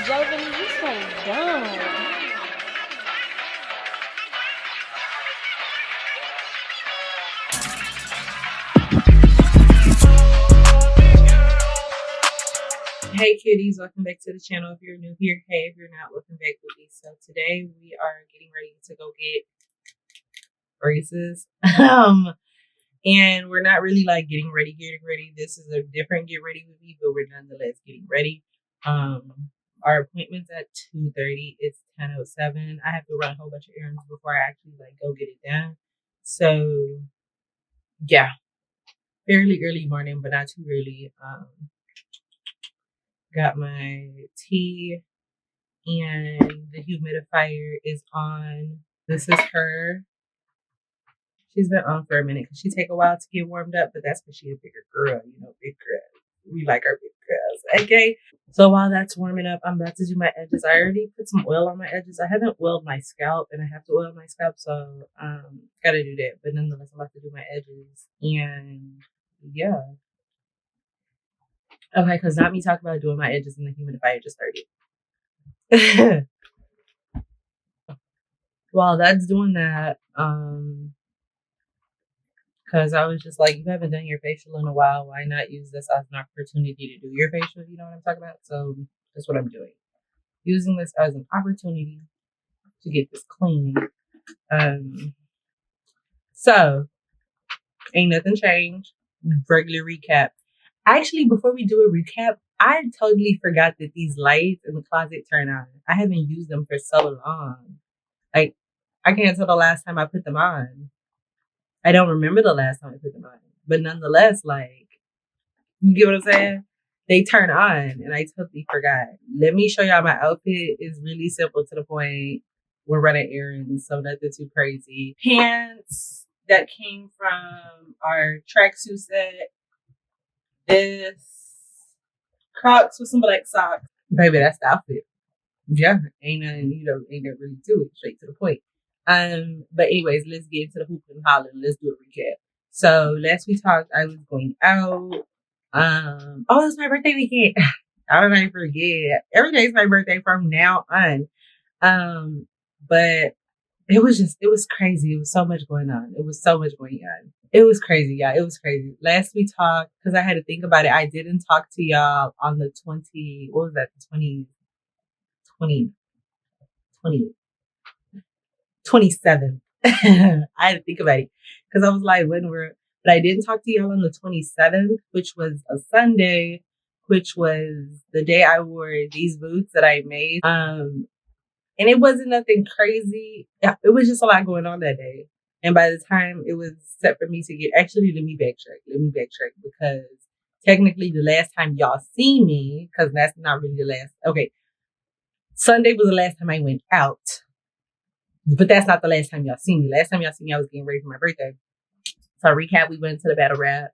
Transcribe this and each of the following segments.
Barbí, you so dumb. Hey cuties, welcome back to the channel. If you're new here, hey, if you're not, welcome back with me. So today we are getting ready to go get braces. And we're not really like getting ready. This is a different get ready with me, but we're nonetheless getting ready. Our appointment's at 2:30. It's 10:07. I have to run a whole bunch of errands before I actually like go get it done. So yeah, fairly early morning, but not too early. Got my tea and the humidifier is on. This is her. She's been on for a minute because she take a while to get warmed up, but that's because she's a bigger girl, big girl. We like our big girls, okay? So while that's warming up, I'm about to do my edges. I already put some oil on my edges. I haven't oiled my scalp, and I have to oil my scalp, so gotta do that. But nonetheless, I'm about to do my edges, and yeah. Okay, because not me talking about doing my edges and the humidifier just started. While that's doing that, because I was just like, you haven't done your facial in a while. Why not use this as an opportunity to do your facial? You know what I'm talking about? So that's what I'm doing. Using this as an opportunity to get this clean. So ain't nothing changed. Regular recap. Actually, before we do a recap, I totally forgot that these lights in the closet turn on. I haven't used them for so long. Like, I can't tell the last time I put them on. I don't remember the last time I put them on. But nonetheless, like, you get what I'm saying? They turn on, and I totally forgot. Let me show y'all my outfit. It's really simple to the point. We're running errands, so nothing too crazy. Pants that came from our tracksuit set. This Crocs with some black socks. Baby, that's the outfit. Yeah, ain't nothing, ain't that really to it. Straight to the point. But anyways, let's get into the hoop and holler. Let's do a recap. So last we talked, I was going out. Oh, it's my birthday weekend. I don't even forget. Every day is my birthday from now on. But it was crazy. It was so much going on. It was crazy, yeah. It was crazy. Last we talked, because I had to think about it, I didn't talk to y'all on the 20, what was that? The 27th. I had to think about it because I was like, but I didn't talk to y'all on the 27th, which was a Sunday, which was the day I wore these boots that I made. And it wasn't nothing crazy. It was just a lot going on that day. And by the time it was set for me to get, actually, let me backtrack because technically the last time y'all see me, because that's not really the last, okay. Sunday was the last time I went out. But that's not the last time y'all seen me. Last time y'all seen me, I was getting ready for my birthday. So recap, we went to the battle rap.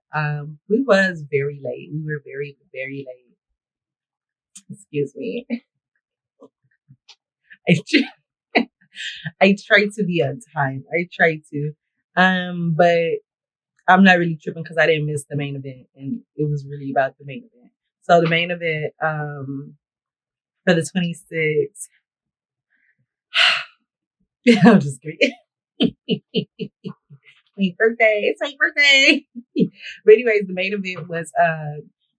We was very late. We were very, very late. Excuse me. I tried to be on time. But I'm not really tripping because I didn't miss the main event, and it was really about the main event. So the main event, for the 26th. I'm just kidding. It's my birthday. But anyways, the main event was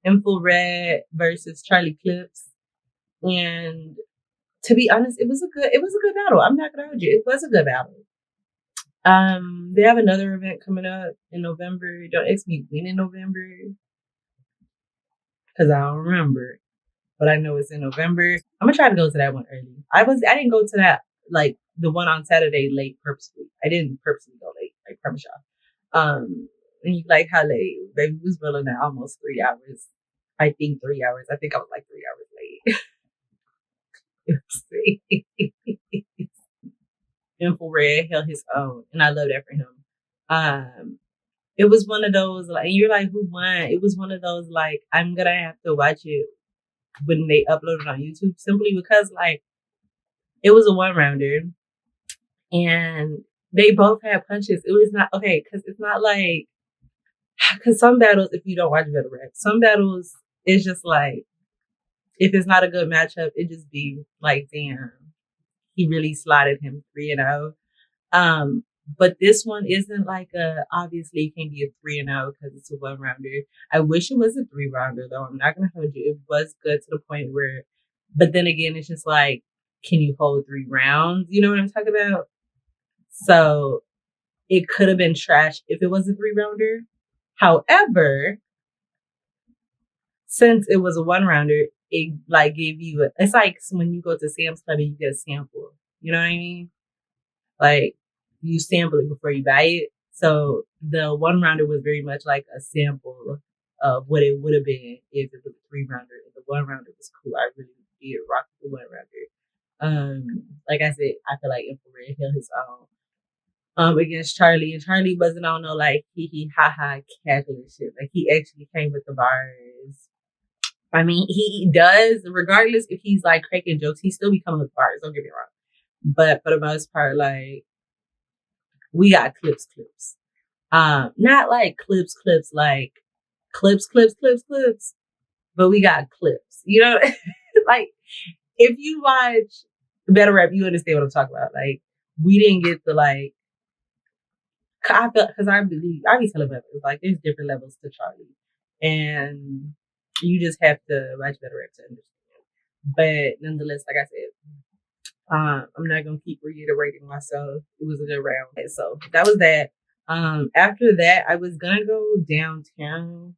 Infrared versus Charlie Clips. And to be honest, it was a good battle. I'm not gonna hold you. It was a good battle. They have another event coming up in November. Don't ask me when in November, because I don't remember. But I know it's in November. I'm gonna try to go to that one early. I didn't go to that, like the one on Saturday late purposely. I didn't purposely go late. I promise y'all. And you like how late? Baby was willing at almost 3 hours. I think 3 hours. I think I was like 3 hours late. Infrared held his own, and I love that for him. It was one of those like, and you're like, who won? It was one of those like, I'm gonna have to watch it when they upload it on YouTube, simply because like it was a 1-rounder, and they both had punches. It was not okay because it's not like, because some battles, if you don't watch battle rap, some battles it's just like if it's not a good matchup, it just be like, damn, he really slotted him 3-0. But this one isn't like obviously it can't be a 3-0 because it's a 1-rounder. I wish it was a 3-rounder though. I'm not gonna hold you. It was good to the point where, but then again, it's just like, can you hold 3 rounds? You know what I'm talking about? So it could have been trash if it was a 3-rounder. However, since it was a 1-rounder, it like gave you it's like when you go to Sam's Club and you get a sample. You know what I mean? Like you sample it before you buy it. So the 1-rounder was very much like a sample of what it would have been if it was a 3-rounder. And the 1-rounder was cool. I really did rock the 1-rounder. Like I said, I feel like Infrared held his own. Against Charlie, and Charlie wasn't on no like hee ha ha casual shit. Like he actually came with the bars. I mean, he does, regardless if he's like cracking jokes, he still be coming with bars. Don't get me wrong, but for the most part, like we got clips. Not like clips, like clips, but we got clips. You know, like if you watch Better Rap, you understand what I'm talking about. Like we didn't get the like. I felt because I be telling people like there's different levels to Charlie, and you just have to watch Better Rap to understand. But nonetheless, like I said, I'm not gonna keep reiterating myself. It was a good round, so that was that. After that, I was gonna go downtown,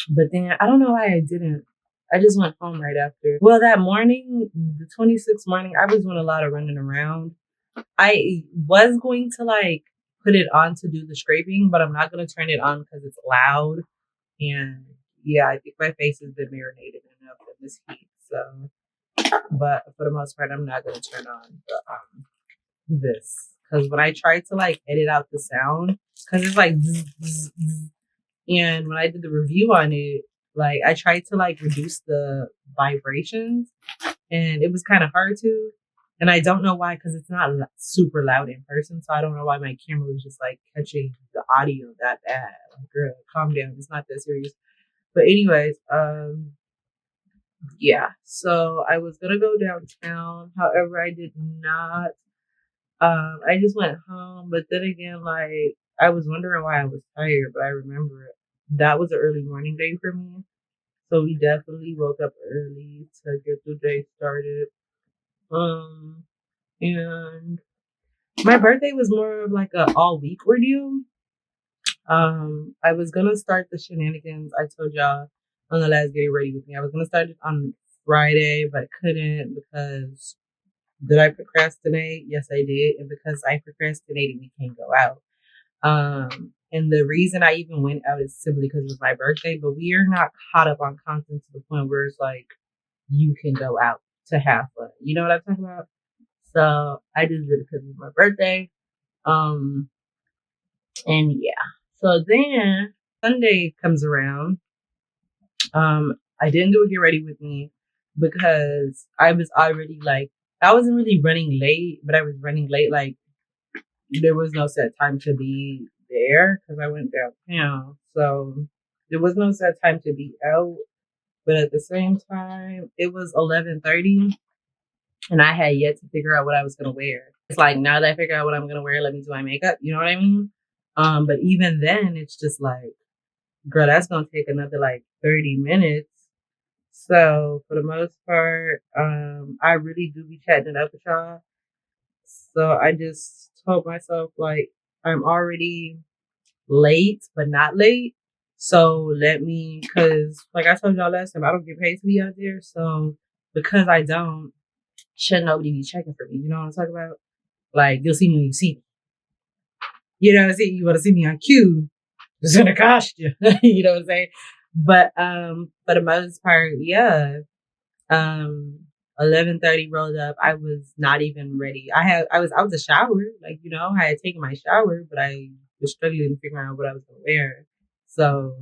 but then I don't know why I didn't. I just went home right after. Well, that morning, the 26th morning, I was doing a lot of running around. I was going to like put it on to do the scraping, but I'm not going to turn it on because it's loud. And yeah, I think my face has been marinated enough in this heat. So, but for the most part, I'm not going to turn on this because when I tried to like edit out the sound, because it's like, zzz, zzz, zzz, and when I did the review on it, like I tried to like reduce the vibrations, and it was kind of hard to. And I don't know why, because it's not super loud in person. So I don't know why my camera was just like catching the audio that bad. Like, girl, calm down. It's not that serious. But anyways, yeah. So I was gonna go downtown. However, I did not. I just went home. But then again, like I was wondering why I was tired, but I remember that was an early morning day for me. So we definitely woke up early to get the day started. And my birthday was more of like a all week ordeal. I was gonna start the shenanigans I told y'all on the last Get Ready With Me. I was gonna start it on Friday, but I couldn't because did I procrastinate? Yes, I did. And because I procrastinated, we can't go out. And the reason I even went out is simply because it was my birthday, but we are not caught up on content to the point where it's like you can go out to have fun. You know what I'm talking about? So I just did it because it was my birthday. And yeah. So then Sunday comes around. I didn't do a Get Ready With Me because I was already like, I wasn't really running late, but I was running late. Like there was no set time to be there because I went downtown. So there was no set time to be out. But at the same time, it was 11:30 and I had yet to figure out what I was going to wear. It's like, now that I figure out what I'm going to wear, let me do my makeup. You know what I mean? But even then, it's just like, girl, that's going to take another like 30 minutes. So for the most part, I really do be chatting it up with y'all. So I just told myself like, I'm already late, but not late. So let me, cause like I told y'all last time, I don't get paid to be out there. So because I don't, should nobody be checking for me? You know what I'm talking about? Like you'll see me when you see me. You know what I'm saying? You want to see me on cue. It's gonna cost you. You know what I'm saying? But for the most part, yeah. 11:30 rolled up. I was not even ready. I was out the shower. Like, you know, I had taken my shower, but I was struggling figuring out what I was gonna wear. So,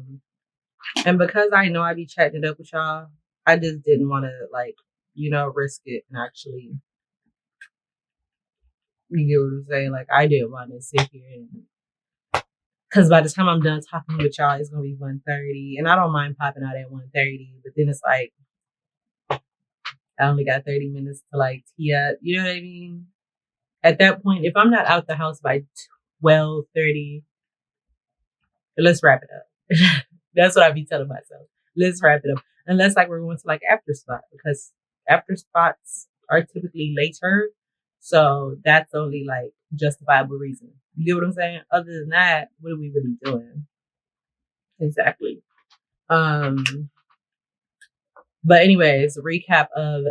and because I know I be chatting it up with y'all, I just didn't want to like, you know, risk it and actually, you get what I'm saying? Like I didn't want to sit here and Because by the time I'm done talking with y'all, it's going to be 1:30. And I don't mind popping out at 1:30. But then it's like, I only got 30 minutes to like tee up. You know what I mean? At that point, if I'm not out the house by 12:30, let's wrap it up. That's what I be telling myself. Let's wrap it up. Unless like we're going to like after spot, because after spots are typically later. So that's only like justifiable reason. You get what I'm saying? Other than that, what are we really doing? Exactly. But anyways, recap of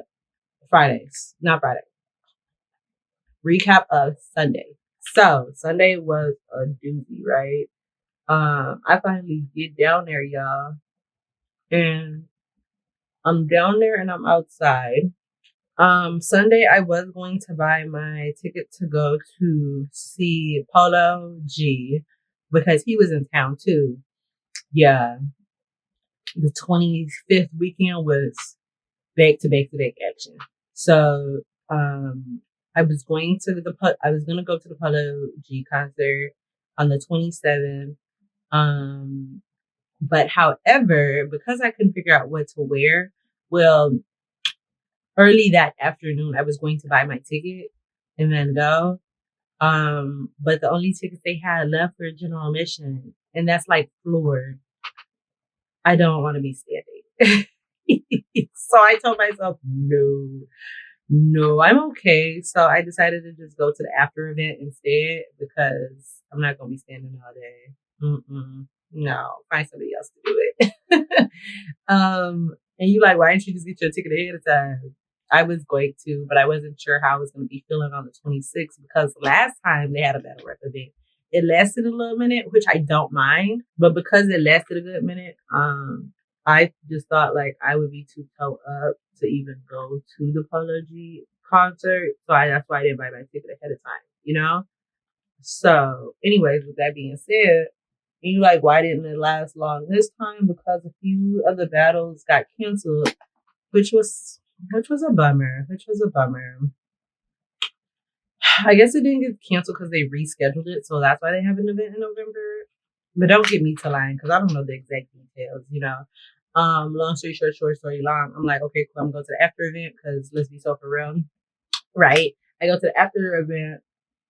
Fridays. Not Friday. Recap of Sunday. So Sunday was a doozy, right? I finally get down there, y'all. And I'm down there and I'm outside. Sunday I was going to buy my ticket to go to see Polo G because he was in town too. Yeah. The 25th weekend was back to back to back action. So, I was going to go to the Polo G concert on the 27th. But however, because I couldn't figure out what to wear, well, early that afternoon, I was going to buy my ticket and then go. But the only tickets they had left were general admission, and that's like floor. I don't want to be standing. So I told myself, no, I'm okay. So I decided to just go to the after event instead because I'm not going to be standing all day. No, find somebody else to do it. And you like, why didn't you just get your ticket ahead of time? I was going to, but I wasn't sure how I was going to be feeling on the 26th because last time they had a battle rap event, it lasted a little minute, which I don't mind, but because it lasted a good minute, I just thought like I would be too toe up to even go to the Polo G concert. So that's why I didn't buy my ticket ahead of time, you know? So anyways, with that being said, and you like, why didn't it last long this time? Because a few of the battles got canceled, which was a bummer. I guess it didn't get canceled because they rescheduled it, so that's why they have an event in November. But don't get me to lying because I don't know the exact details, you know. Long story short story long. I'm like, okay, cool. I'm going to the after event because let's be so for real, right? I go to the after event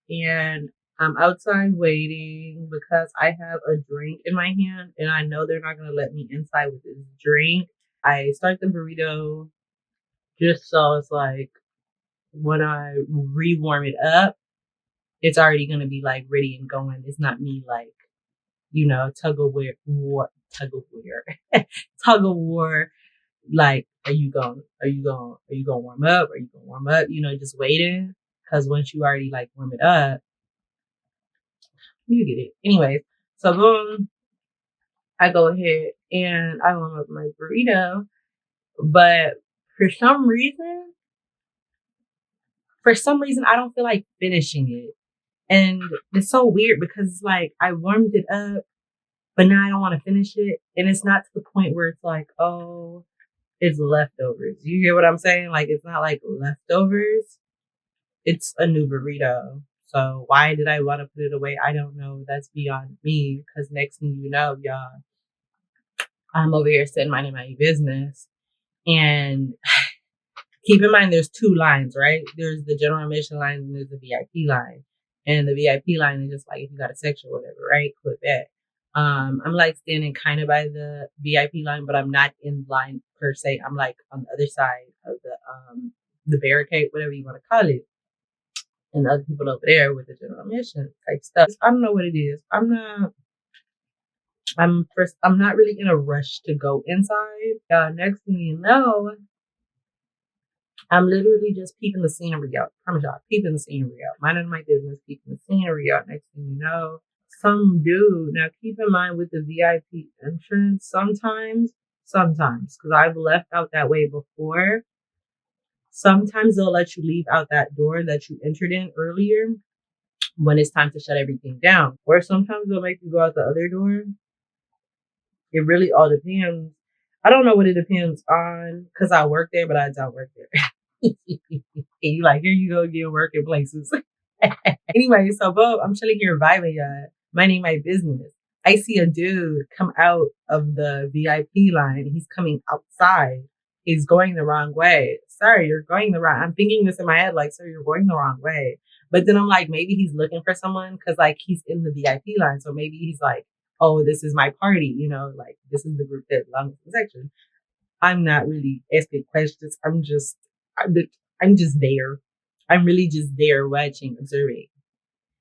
and I'm outside waiting because I have a drink in my hand and I know they're not gonna let me inside with this drink. I start the burrito just so it's like when I re-warm it up, it's already gonna be like ready and going. It's not me like, you know, tug of war, tug of war. Like, are you going to warm up? Are you going to warm up? You know, just waiting. Cause once you already like warm it up, you get it. Anyways, so boom, I go ahead and I warm up my burrito. But for some reason, I don't feel like finishing it. And it's so weird because it's like I warmed it up, but now I don't want to finish it. And it's not to the point where it's like, oh, it's leftovers. You get what I'm saying? Like, it's not like leftovers. It's a new burrito. So why did I want to put it away? I don't know. That's beyond me. Because next thing you know, y'all, I'm over here sitting minding my business. And keep in mind, there's two lines, right? There's the general admission line and there's the VIP line. And the VIP line is just like if you got a section or whatever, right? Click that. I'm like standing kind of by the VIP line, but I'm not in line per se. I'm like on the other side of the barricade, whatever you want to call it. And the other people over there with the general admission type stuff. I don't know what it is. I'm not really in a rush to go inside. Next thing you know, I'm literally just peeping the scenery out. I promise y'all, peeping the scenery out. Minding my business, peeping the scenery out. Next thing you know, some dude. Now keep in mind with the VIP entrance, sometimes, because I've left out that way before. Sometimes they'll let you leave out that door that you entered in earlier when it's time to shut everything down. Or sometimes they'll make you go out the other door. It really all depends. I don't know what it depends on because I work there, but I don't work there. And you like, here you go again, working places. Anyway, so boom, I'm chilling here vibing, y'all. Minding my business. I see a dude come out of the VIP line. He's coming outside. He's going the wrong way. Sir, you're going the wrong. I'm thinking this in my head, like, sir, you're going the wrong way. But then I'm like, maybe he's looking for someone because like he's in the VIP line. So maybe he's like, oh, this is my party, you know, like this is the group that belongs to the section. I'm not really asking questions. I'm just there. I'm really just there watching, observing.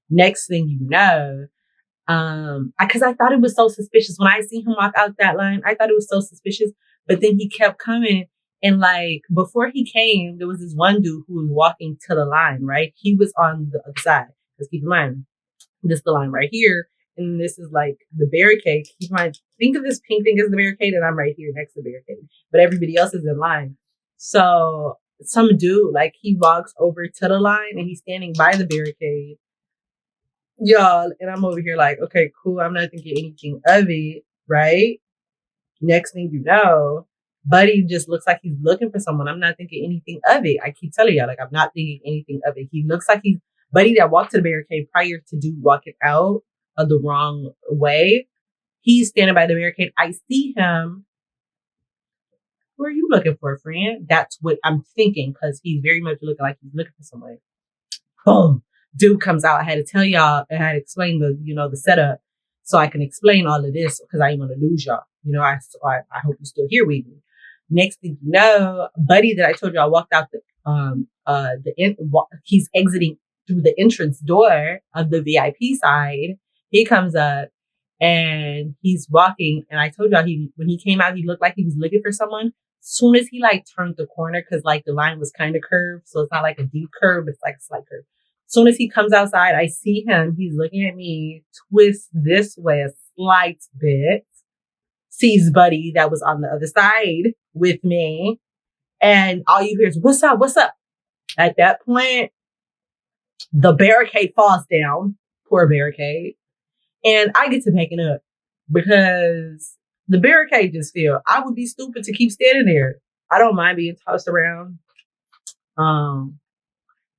Next thing you know, because I thought it was so suspicious when I see him walk out that line. I thought it was so suspicious, but then he kept coming, and like before he came, there was this one dude who was walking to the line. Right, he was on the other side. Because keep in mind, this is the line right here, and this is like the barricade. Keep in mind, think of this pink thing as the barricade, and I'm right here next to the barricade, but everybody else is in line. So some dude, like he walks over to the line, and he's standing by the barricade. Y'all, and I'm over here like, okay, cool. I'm not thinking anything of it, right? Next thing you know, Buddy just looks like he's looking for someone. I'm not thinking anything of it. I keep telling y'all, like, I'm not thinking anything of it. He looks like he's Buddy that walked to the barricade prior to dude walking out of the wrong way. He's standing by the barricade. I see him. Who are you looking for, friend? That's what I'm thinking, because he's very much looking like he's looking for someone. Boom. Dude comes out. I had to tell y'all, I had to explain the setup so I can explain all of this because I ain't want to lose y'all. You know, I hope you're still here with me. Next thing you know, Buddy that I told you I walked out he's exiting through the entrance door of the VIP side. He comes up and he's walking, and I told y'all when he came out, he looked like he was looking for someone. Soon as he like turned the corner, because like the line was kind of curved, so it's not like a deep curve, it's like a slight curve. Soon as he comes outside, I see him. He's looking at me, twist this way a slight bit, sees Buddy that was on the other side with me, and all you hear is, what's up, what's up? At that point, the barricade falls down. Poor barricade. And I get to backing up because the barricade just fell. I would be stupid to keep standing there. I don't mind being tossed around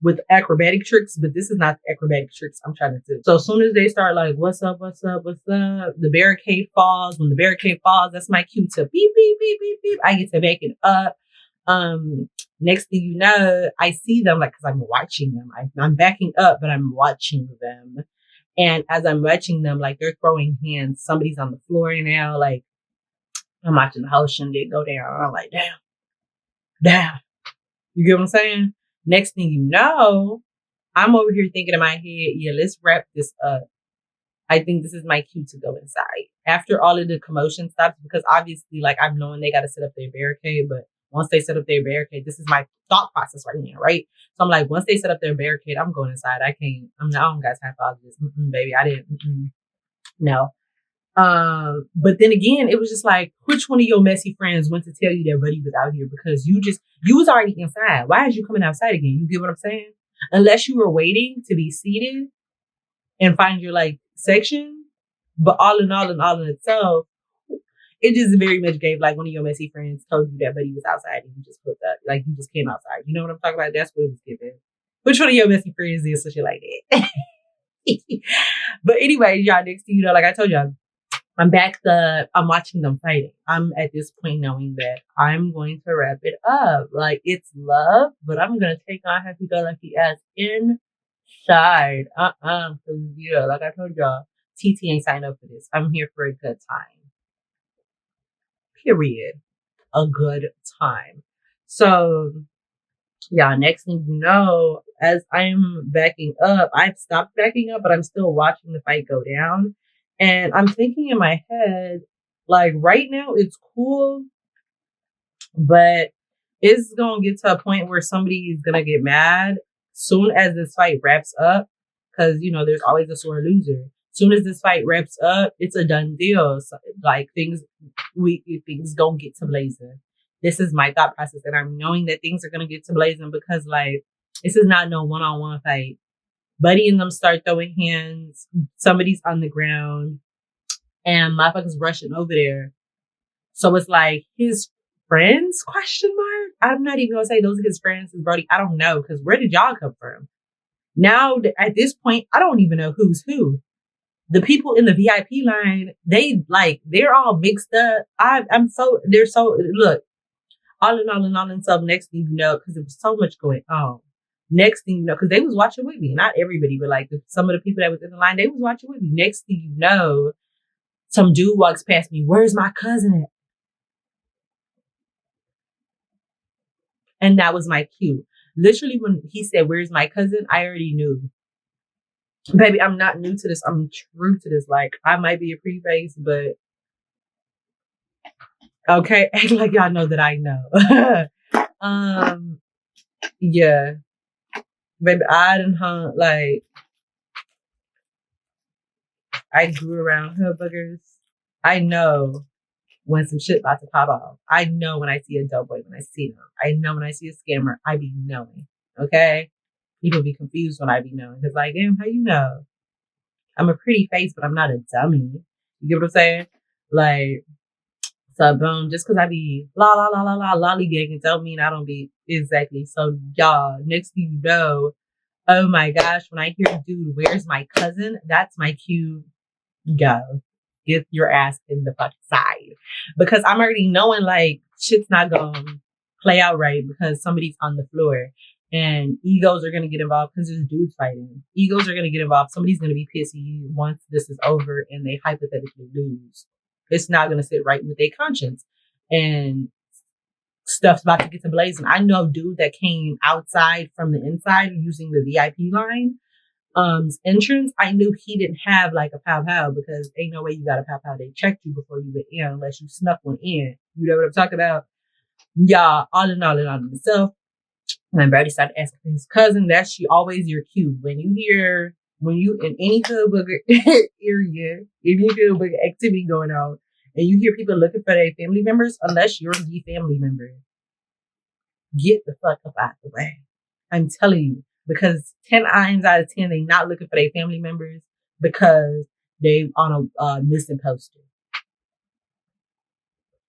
with acrobatic tricks, but this is not the acrobatic tricks I'm trying to do. So as soon as they start like, what's up, what's up, what's up? The barricade falls. When the barricade falls, that's my cue to beep, beep, beep, beep, beep. I get to back it up. Next thing you know, I see them like, cause I'm watching them. I'm backing up, but I'm watching them. And as I'm watching them, like they're throwing hands. Somebody's on the floor now. Like I'm watching the whole shindig go down. I'm like, damn. You get what I'm saying? Next thing you know, I'm over here thinking in my head, yeah, let's wrap this up. I think this is my cue to go inside. After all of the commotion stops, because obviously, like, I'm knowing they got to set up their barricade, but once they set up their barricade, this is my thought process right now, right? So I'm like, once they set up their barricade, I'm going inside. I don't got time for all of this. Baby, I didn't. No. But then again, it was just like, which one of your messy friends went to tell you that Buddy was out here? Because you was already inside. Why is you coming outside again? You get what I'm saying? Unless you were waiting to be seated and find your like section. But all in itself, it just very much gave like one of your messy friends told you that Buddy was outside and you just put that, like you just came outside. You know what I'm talking about? That's what it was giving. Which one of your messy friends did some shit like that? But anyway, y'all, next thing you know, like I told y'all, I'm watching them fighting. I'm at this point knowing that I'm going to wrap it up. Like, it's love, but I'm going to take on happy-go-lucky ass inside. Cause yeah, like I told y'all, TT ain't signed up for this. I'm here for a good time. Period. A good time. So, yeah, next thing you know, as I'm backing up, I've stopped backing up, but I'm still watching the fight go down. And I'm thinking in my head, like right now it's cool, but it's going to get to a point where somebody is going to get mad soon as this fight wraps up. Cause you know, there's always a sore loser. Soon as this fight wraps up, it's a done deal. So, like things gonna get to blazing. This is my thought process. And I'm knowing that things are going to get to blazing because like, this is not no one-on-one fight. Buddy and them start throwing hands. Somebody's on the ground and motherfuckers rushing over there. So it's like his friends, question mark? I'm not even going to say those are his friends, his Brody. I don't know. Cause where did y'all come from? Now at this point, I don't even know who's who. The people in the VIP line, they're all mixed up. Look, all in all and so next thing you know, because there was so much going on. Next thing you know, because they was watching with me, not everybody, but like some of the people that was in the line, they was watching with me. Next thing you know, some dude walks past me. Where's my cousin at? And that was my cue. Literally, when he said, "Where's my cousin?" I already knew. Baby, I'm not new to this. I'm true to this. Like, I might be a pretty face, but okay, act like y'all know that I know. Yeah. Baby, I done hung, like, I grew around hood boogers. I know when some shit about to pop off. I know when I see a dope boy, when I see them. I know when I see a scammer, I be knowing. Okay? People be confused when I be knowing. Because, like, damn, how you know? I'm a pretty face, but I'm not a dummy. You get what I'm saying? Like, so boom, just because I be lollygagging don't mean I don't be exactly. So y'all, next thing you know, oh my gosh, when I hear dude, where's my cousin? That's my cue. Go. Get your ass in the fucking side. Because I'm already knowing like shit's not gonna play out right because somebody's on the floor. And egos are gonna get involved because there's dudes fighting. Egos are gonna get involved. Somebody's gonna be pissy once this is over and they hypothetically lose. It's not gonna sit right with their conscience. And stuff's about to get to blazing. I know a dude that came outside from the inside using the VIP line entrance. I knew he didn't have like a pow pow because ain't no way you got a pow pow. They checked you before you went in unless you snuck one in. You know what I'm talking about? Yeah, all in all myself. When Brady started asking his cousin, that's always your cue. When you in any hood booger area, any hood booger activity going on, and you hear people looking for their family members, unless you're the family member, get the fuck up out the way. I'm telling you, because 10 times out of 10, they not looking for their family members because they on a missing poster.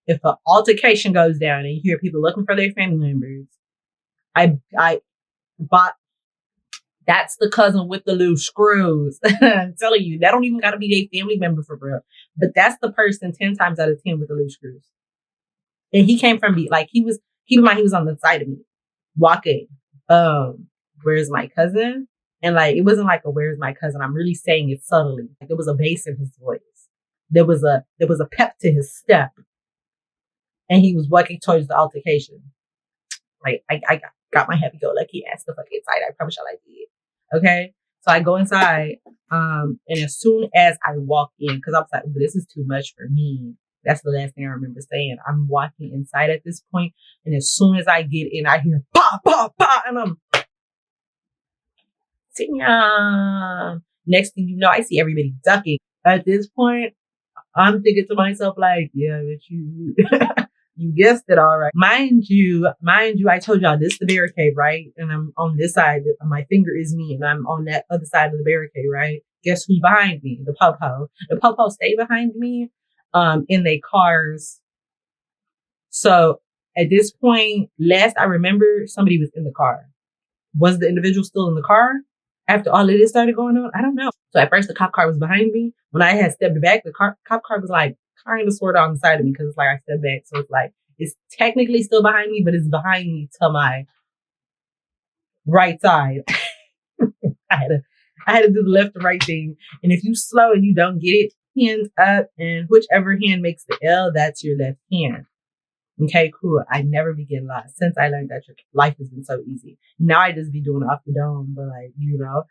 If an altercation goes down and you hear people looking for their family members, but that's the cousin with the little screws. I'm telling you, that don't even gotta be their family member for real. But that's the person 10 times out of 10 with the little screws. And he came from keep in mind he was on the side of me, walking. Where's my cousin? And like it wasn't like a where's my cousin. I'm really saying it subtly. Like there was a bass in his voice. There was a pep to his step. And he was walking towards the altercation. Like I got my happy go lucky ass the fuck inside. I promise y'all I did. Okay. So I go inside. And as soon as I walk in, because I was like, this is too much for me. That's the last thing I remember saying. I'm walking inside at this point, and as soon as I get in, I hear pa pa pa, and I'm next thing you know, I see everybody ducking. At this point, I'm thinking to myself like, yeah, but you you guessed it all right. Mind you, I told y'all this is the barricade, right? And I'm on this side. My finger is me, and I'm on that other side of the barricade, right? Guess who's behind me? The po-po. The po-po stay behind me. In their cars. So at this point, last I remember, somebody was in the car. Was the individual still in the car after all of this started going on? I don't know. So at first the cop car was behind me. When I had stepped back, the cop car was like kind of sort of on the side of me because it's like I stepped back. So it's like, it's technically still behind me, but it's behind me to my right side. I had to do the left and right thing. And if you slow and you don't get it, hands up, and whichever hand makes the L, that's your left hand. Okay, cool. I never be getting lost since I learned that your life has been so easy. Now I just be doing it off the dome, but like,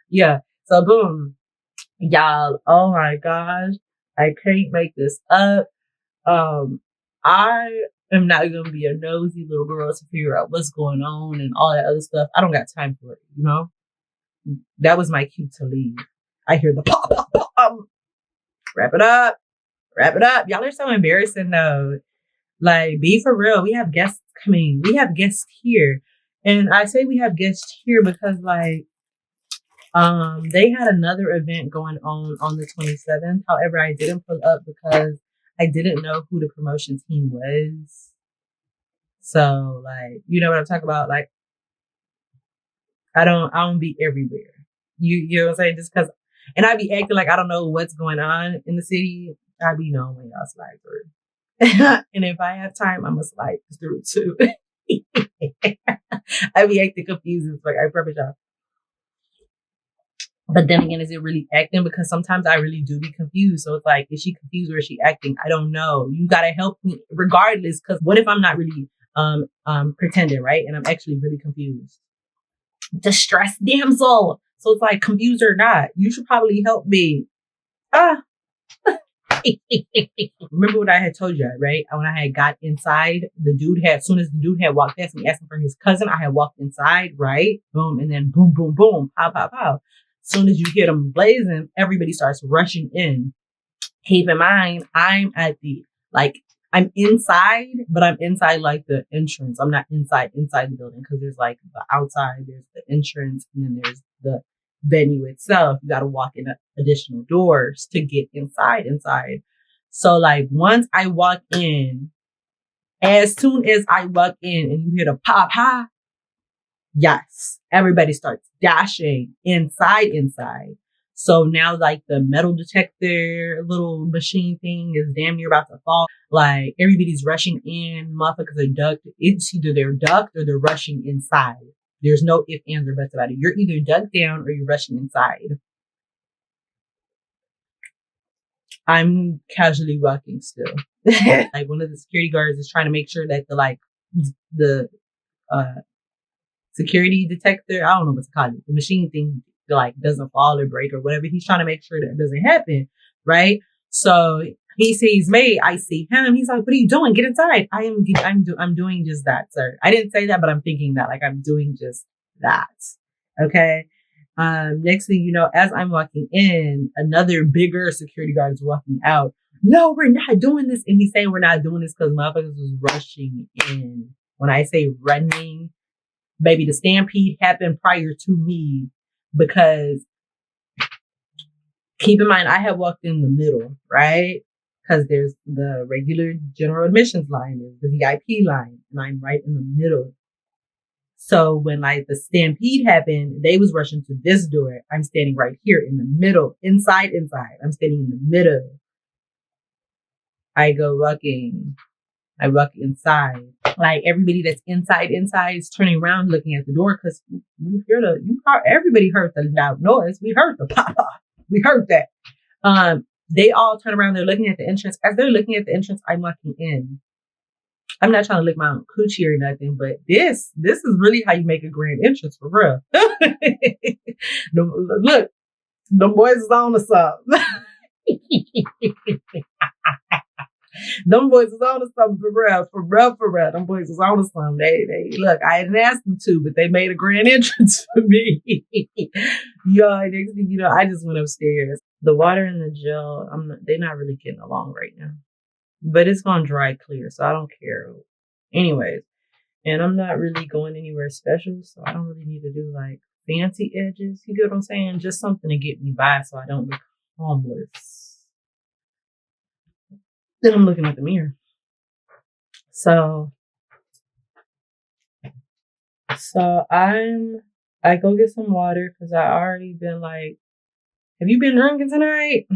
yeah. So boom, y'all. Oh my gosh, I can't make this up. I am not gonna be a nosy little girl to figure out what's going on and all that other stuff. I don't got time for it. That was my cue to leave. I hear the pop, pop, pop. Wrap it up. Y'all are so embarrassing though. Like, be for real. We have guests coming. We have guests here. And I say we have guests here because like, they had another event going on the 27th. However, I didn't pull up because I didn't know who the promotion team was. So like, you know what I'm talking about? Like, I don't be everywhere. You know what I'm saying? Just because And I be acting like I don't know what's going on in the city. I be knowing when y'all slide through. And if I have time, I'm gonna slide through too. I be acting confused. It's like, I promise y'all. But then again, is it really acting? Because sometimes I really do be confused. So it's like, is she confused or is she acting? I don't know. You gotta help me regardless. Cause what if I'm not really pretending, right? And I'm actually really confused. Distressed damsel. So it's like, confused or not, you should probably help me. Ah. Remember what I had told you, right? When I had got inside, as soon as the dude had walked past me asking for his cousin, I had walked inside, right? Boom, and then boom, boom, boom, pow, pow, pow. As soon as you hear them blazing, everybody starts rushing in. Keep in mind, I'm inside, but I'm inside like the entrance. I'm not inside the building because there's like the outside, there's the entrance, and then there's the venue itself. You got to walk in additional doors to get inside. So like once I walk in, as soon as I walk in and you hear the pop ha, yes, everybody starts dashing inside. So now like the metal detector little machine thing is damn near about to fall. Like everybody's rushing in, motherfuckers are ducked. It's either they're ducked or they're rushing inside. There's no ifs, ands, or buts about it. You're either ducked down or you're rushing inside. I'm casually walking still. Like one of the security guards is trying to make sure that the security detector, I don't know what to call it, the machine thing like doesn't fall or break or whatever. He's trying to make sure that doesn't happen, right? So he sees me, I see him. He's like, "What are you doing? Get inside." I'm doing just that, sir. I didn't say that, but I'm thinking that, like, I'm doing just that. Okay. Next thing you know, as I'm walking in, another bigger security guard is walking out. "No, we're not doing this." And he's saying we're not doing this because motherfuckers was rushing in. When I say running, baby, the stampede happened prior to me because keep in mind, I had walked in the middle, right? Because there's the regular general admissions line, there's the VIP line, and I'm right in the middle. So when like the stampede happened, they was rushing to this door. I'm standing right here in the middle, inside. I'm standing in the middle. I walk inside. Like everybody that's inside is turning around looking at the door because everybody heard the loud noise. We heard the pop. We heard that. They all turn around. They're looking at the entrance. As they're looking at the entrance, I'm walking in. I'm not trying to lick my own coochie or nothing, but this is really how you make a grand entrance for real. Look, the boys is on to something. Them boys is on to something for real. Them boys is on to something. They look, I didn't ask them to, but they made a grand entrance for me. Yo, next thing you know, I just went upstairs. The water and the gel, they're not really getting along right now. But it's gonna dry clear, so I don't care. Anyways, and I'm not really going anywhere special, so I don't really need to do like fancy edges. You get what I'm saying? Just something to get me by so I don't look homeless. Then I'm looking at the mirror. So I go get some water because I already been like, have you been drinking tonight?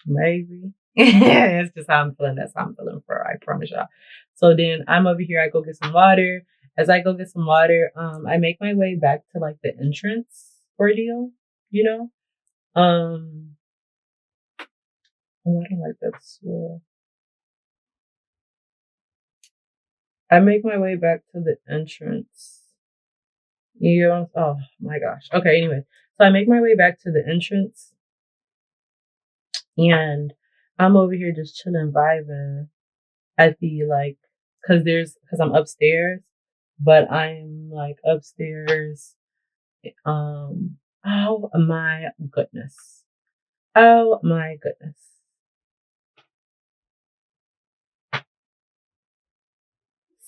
Maybe. That's just how I'm feeling. That's how I'm feeling for, I promise y'all. So then I'm over here, I go get some water. As I go get some water, I make my way back to like the entrance ordeal, you know? Oh, I don't like that swirl. I make my way back to the entrance. You know, oh my gosh. Okay, anyway. So I make my way back to the entrance and I'm over here just chilling, vibing at the like, cause I'm upstairs, but I'm like upstairs. Oh my goodness. Oh my goodness.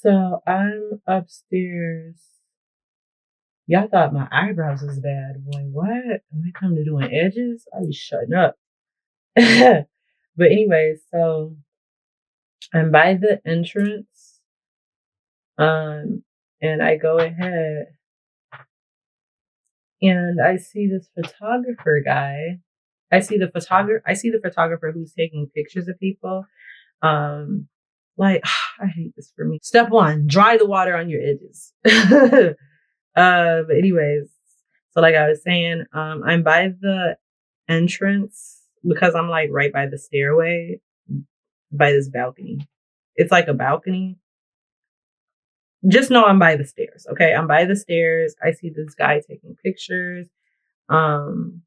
So I'm upstairs. Y'all thought my eyebrows was bad. Boy, what? When it come to doing edges, I be shutting up. But anyway, so I'm by the entrance. And I go ahead And I see this photographer guy. I see the photographer who's taking pictures of people. Like, I hate this for me. Step 1, dry the water on your edges. But anyways, so like I was saying, I'm by the entrance because I'm like right by the stairway, by this balcony. It's like a balcony. Just know I'm by the stairs. Okay. I'm by the stairs. I see this guy taking pictures. And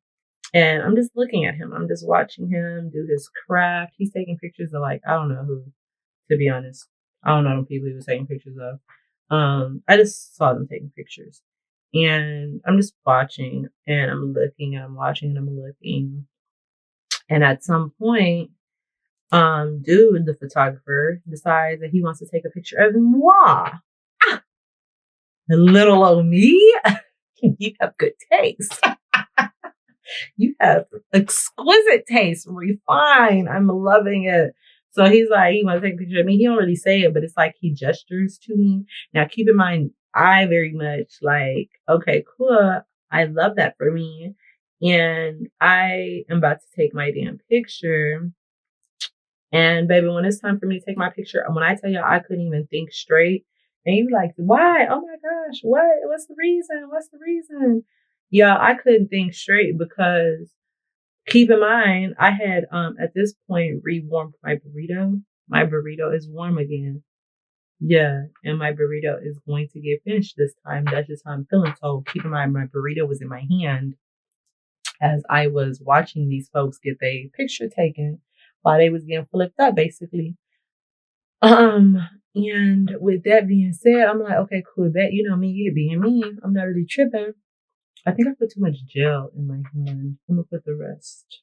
I'm just looking at him. I'm just watching him do his craft. He's taking pictures of like, I don't know who, to be honest. I don't know the people he was taking pictures of. I just saw them taking pictures. And I'm just watching and I'm looking and I'm watching and I'm looking. And at some point, dude, the photographer, decides that he wants to take a picture of moi. Little old me. You have good taste. You have exquisite taste, refined. I'm loving it. So he's like, he wants to take a picture of me. He don't really say it, but it's like he gestures to me. Now, keep in mind, I very much like, okay, cool. I love that for me. And I am about to take my damn picture. And baby, when it's time for me to take my picture, when I tell y'all I couldn't even think straight, and you like, why? Oh my gosh, what? What's the reason? What's the reason? Yeah, I couldn't think straight because keep in mind, I had at this point rewarmed my burrito. My burrito is warm again. Yeah, and my burrito is going to get finished this time. That's just how I'm feeling. So keep in mind, my burrito was in my hand as I was watching these folks get their picture taken while they was getting flipped up, basically. And with that being said, I'm like, okay, cool, bet, you know me, being me, I'm not really tripping. I think I put too much gel in my hand. I'm gonna put the rest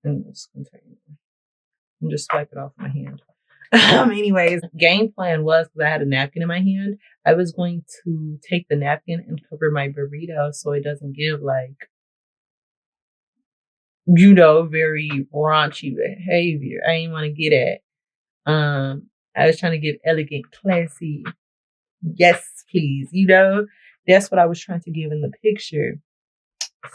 in this container and just wipe it off my hand. Anyways, game plan was, because I had a napkin in my hand, I was going to take the napkin and cover my burrito so it doesn't give like, you know, very raunchy behavior. I didn't want to get at. I was trying to give elegant, classy. Yes, please. You know, that's what I was trying to give in the picture.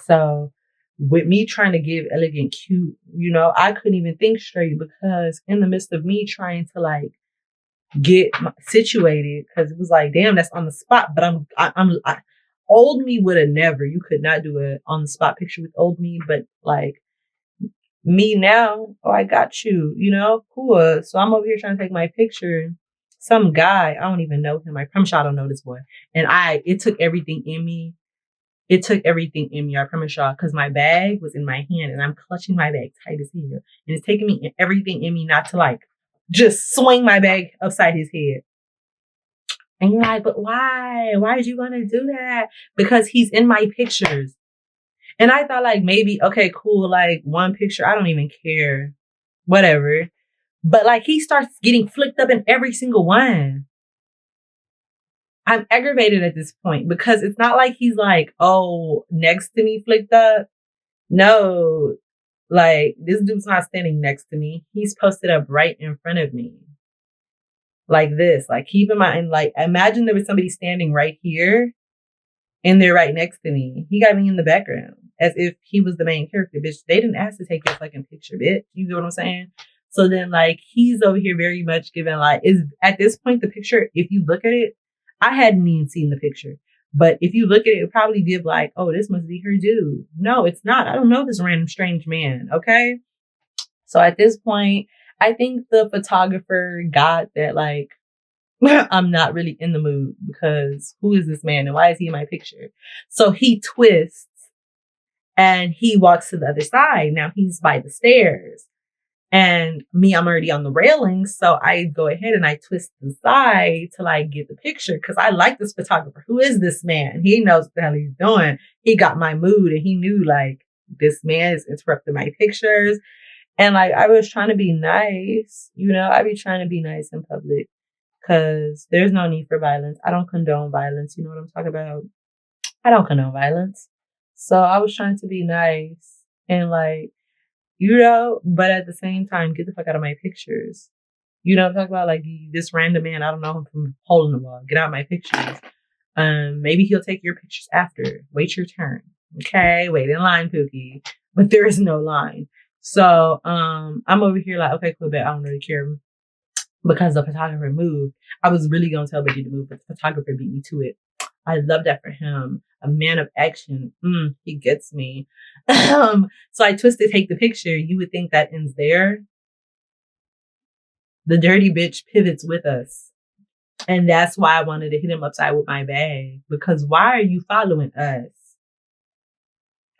So with me trying to give elegant, cute, you know, I couldn't even think straight because in the midst of me trying to like get situated, because it was like, damn, that's on the spot. But old me would have never. You could not do a on the spot picture with old me, but like me now, oh, I got you, you know, cool. So I'm over here trying to take my picture. Some guy, I don't even know him. I promise y'all I don't know this boy. And it took everything in me. It took everything in me, I promise y'all, because my bag was in my hand and I'm clutching my bag tight as hell. And it's taking me everything in me not to like just swing my bag upside his head. And you're like, but why? Why did you want to do that? Because he's in my pictures. And I thought like maybe, okay, cool, like one picture, I don't even care. Whatever. But like he starts getting flicked up in every single one. I'm aggravated at this point because it's not like he's like, oh, next to me flicked up. No, like this dude's not standing next to me. He's posted up right in front of me. Like this, like keep in mind, like imagine there was somebody standing right here and they're right next to me. He got me in the background as if he was the main character, bitch. They didn't ask to take your fucking picture, bitch. You know what I'm saying? So then like he's over here very much giving like, is at this point the picture, if you look at it, I hadn't even seen the picture. But if you look at it, it probably give like, oh, this must be her dude. No, it's not. I don't know this random strange man. Okay. So at this point, I think the photographer got that like, I'm not really in the mood because who is this man and why is he in my picture? So he twists and he walks to the other side. Now he's by the stairs. And me, I'm already on the railings. So I go ahead and I twist the side to like get the picture because I like this photographer. Who is this man? He knows what the hell he's doing. He got my mood and he knew like this man is interrupting my pictures. And like I was trying to be nice, you know, I be trying to be nice in public because there's no need for violence. I don't condone violence. You know what I'm talking about? I don't condone violence. So I was trying to be nice and like, you know, but at the same time, get the fuck out of my pictures. You know what I'm talking about? Like this random man, I don't know him from hole in the wall. Get out of my pictures. Maybe he'll take your pictures after. Wait your turn. Okay, wait in line, Pookie. But there is no line. So I'm over here like, okay, cool, but I don't really care because the photographer moved. I was really gonna tell Betty to move, but the photographer beat me to it. I love that for him. A man of action. He gets me. So I twisted take the picture. You would think that ends there. The dirty bitch pivots with us. And that's why I wanted to hit him upside with my bag. Because why are you following us?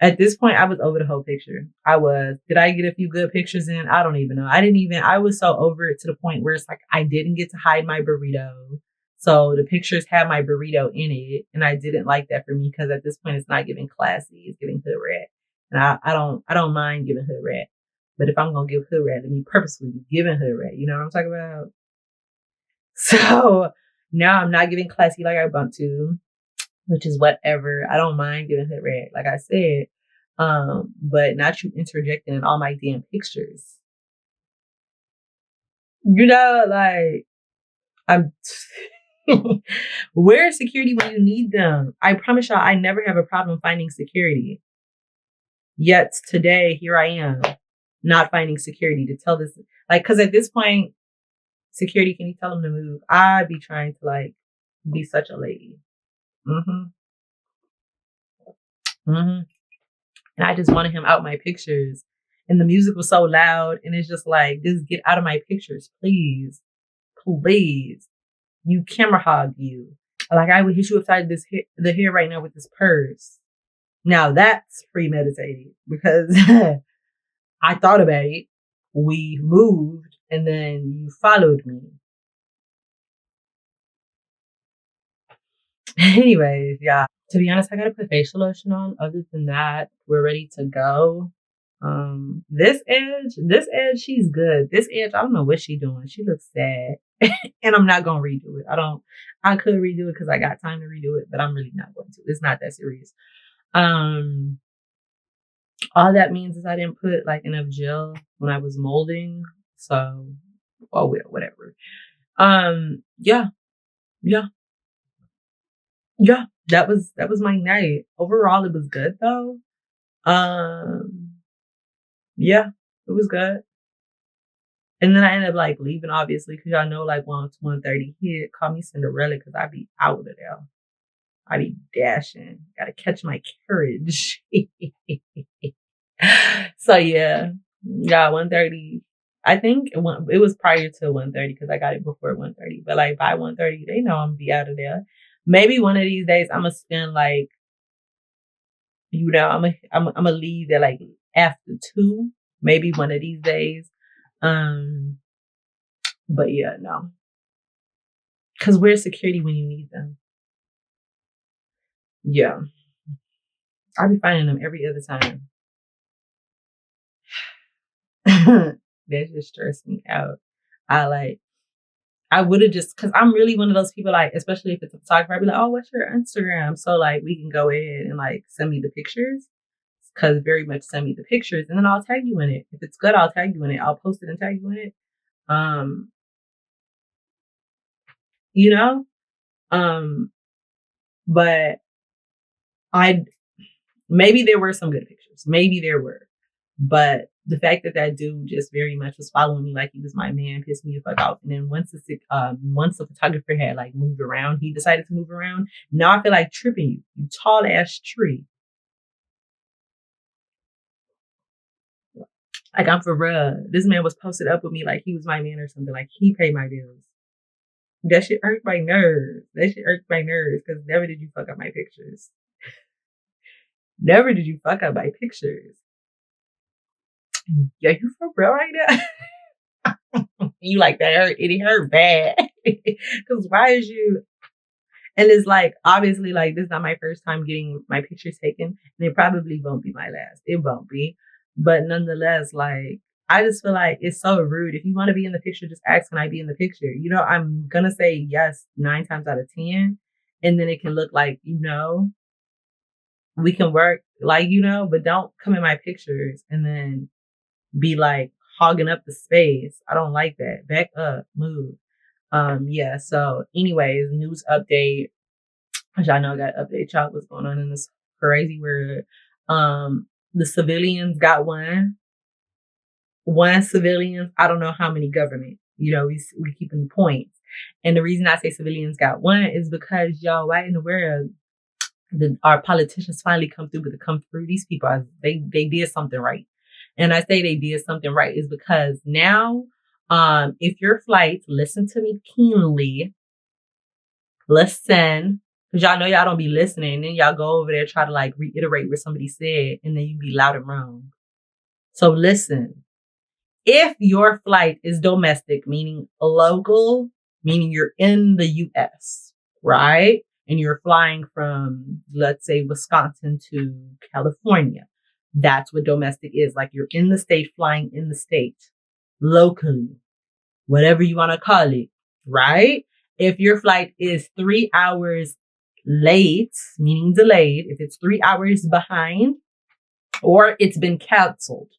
At this point, I was over the whole picture. I was. Did I get a few good pictures in? I don't even know. I was so over it to the point where it's like I didn't get to hide my burrito. So the pictures had my burrito in it. And I didn't like that for me because at this point, it's not giving classy. It's giving hood rat. And I don't mind giving hood rat. But if I'm going to give hood rat, let me purposely be giving hood rat. You know what I'm talking about? So now I'm not giving classy like I want to, which is whatever. I don't mind giving hood rat, like I said. But not you interjecting in all my damn pictures. You know, like, I'm, where's security when you need them? I promise y'all, I never have a problem finding security. Yet today, here I am, not finding security to tell this, like, cause at this point, security, can you tell them to move? I'd be trying to like be such a lady. And I just wanted him out my pictures. And the music was so loud. And it's just like, just get out of my pictures, please. Please. You camera hog you. Like I would hit you upside the head right now with this purse. Now that's premeditated because I thought about it. We moved and then you followed me. Anyways, yeah. To be honest, I gotta put facial lotion on. Other than that, we're ready to go. This edge, she's good. This edge, I don't know what she's doing. She looks sad. And I'm not gonna redo it. I could redo it because I got time to redo it, but I'm really not going to. It's not that serious. All that means is I didn't put like enough gel when I was molding. So, oh well, whatever. Yeah. That was my night. Overall, it was good though. Yeah, it was good. And then I ended up like leaving, obviously, because y'all know like once 1:30 hit, call me Cinderella because I be out of there. I be dashing. Gotta catch my courage. So yeah, 1:30. I think it was prior to 1:30 because I got it before 1:30. But like by 1:30, they know I'm gonna be out of there. Maybe one of these days I'm gonna spend like, you know, I'm gonna leave at like after 2. Maybe one of these days. But yeah, no. Cause where's security when you need them? Yeah. I'll be finding them every other time. That just stressed me out. I would have just, cause I'm really one of those people, like, especially if it's a photographer, I'd be like, oh, what's your Instagram? So like, we can go ahead and like send me the pictures. Cause very much send me the pictures and then I'll tag you in it. If it's good, I'll tag you in it. I'll post it and tag you in it. You know? But maybe there were some good pictures. Maybe there were. But the fact that that dude just very much was following me like he was my man pissed me the fuck off. And then once the photographer had like moved around, he decided to move around. Now I feel like tripping you, you tall ass tree. Like I'm for real. This man was posted up with me like he was my man or something. Like he paid my bills. That shit irked my nerves. Because never did you fuck up my pictures. Never did you fuck up my pictures. Yeah, you for real right now? You like that hurt? It hurt bad. Because why is you? And it's like, obviously, like, this is not my first time getting my pictures taken. And it probably won't be my last. It won't be. But nonetheless, like, I just feel like it's so rude. If you want to be in the picture, just ask, can I be in the picture? You know, I'm going to say yes 9 times out of 10. And then it can look like, you know, we can work, like, you know, but don't come in my pictures and then be like hogging up the space. I don't like that. Back up, move. Yeah. So anyways, news update. Which I know I got to update y'all what's going on in this crazy world. The civilians got one civilians. I don't know how many government. You know, we keeping the points. And the reason I say civilians got one is because, y'all, why in the world our politicians finally come through? But to come through, these people, they did something right. And I say they did something right is because now, if your flight, listen to me keenly, listen, because y'all know y'all don't be listening, and then y'all go over there try to like reiterate what somebody said, and then you be loud and wrong. So listen, if your flight is domestic, meaning local, meaning you're in the U.S., right? And you're flying from, let's say, Wisconsin to California. That's what domestic is. Like you're in the state, flying in the state, locally, whatever you want to call it, right? If your flight is 3 hours late, meaning delayed, if it's 3 hours behind, or it's been canceled,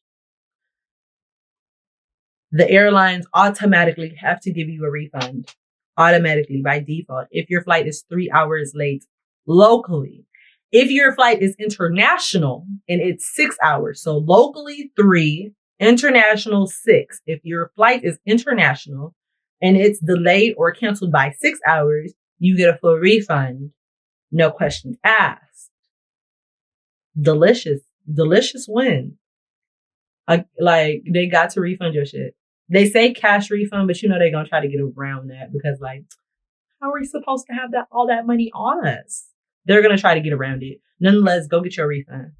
the airlines automatically have to give you a refund, automatically by default, if your flight is 3 hours late locally. If your flight is international and it's 6 hours, so locally 3, international 6. If your flight is international and it's delayed or canceled by 6 hours, you get a full refund. No questions asked. Delicious win. Like, they got to refund your shit. They say cash refund, but you know they're going to try to get around that because, like, how are we supposed to have all that money on us? They're going to try to get around it. Nonetheless, go get your refund.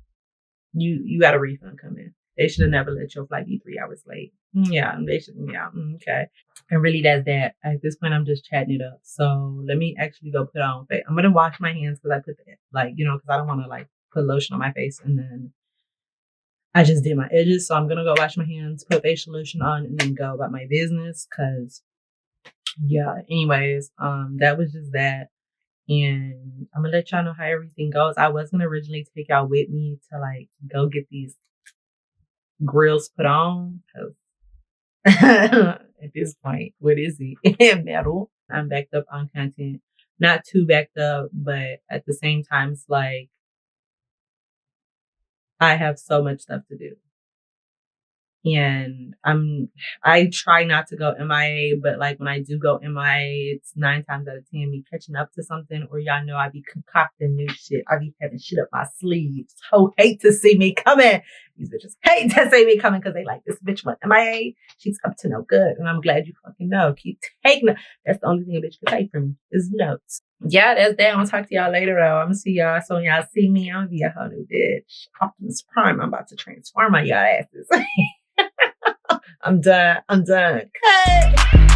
You got a refund coming. They should have never let your flight be 3 hours late. Yeah, they should. Yeah, okay. And really, that's that. At this point, I'm just chatting it up. So let me actually go put on. I'm going to wash my hands because I put because I don't want to like put lotion on my face and then I just did my edges. So I'm going to go wash my hands, put facial lotion on, and then go about my business. Cause yeah, anyways, that was just that. And I'm going to let y'all know how everything goes. I was going to originally take y'all with me to like go get these grills put on. Cause at this point, what is it? Metal. I'm backed up on content. Not too backed up, but at the same time, it's like, I have so much stuff to do. And I try not to go MIA, but like when I do go MIA, it's 9 times out of 10 me catching up to something, or y'all know I be concocting new shit. I be having shit up my sleeves. So hate to see me coming. These bitches hate to see me coming because they like, this bitch went MIA. She's up to no good. And I'm glad you fucking know. Keep taking it. That's the only thing a bitch can take from me is notes. Yeah, that's that. I'm gonna talk to y'all later though. I'm gonna see y'all. So when y'all see me, I'm gonna be a whole new bitch. Optimus Prime. I'm about to transform on y'all asses. I'm done. Cut.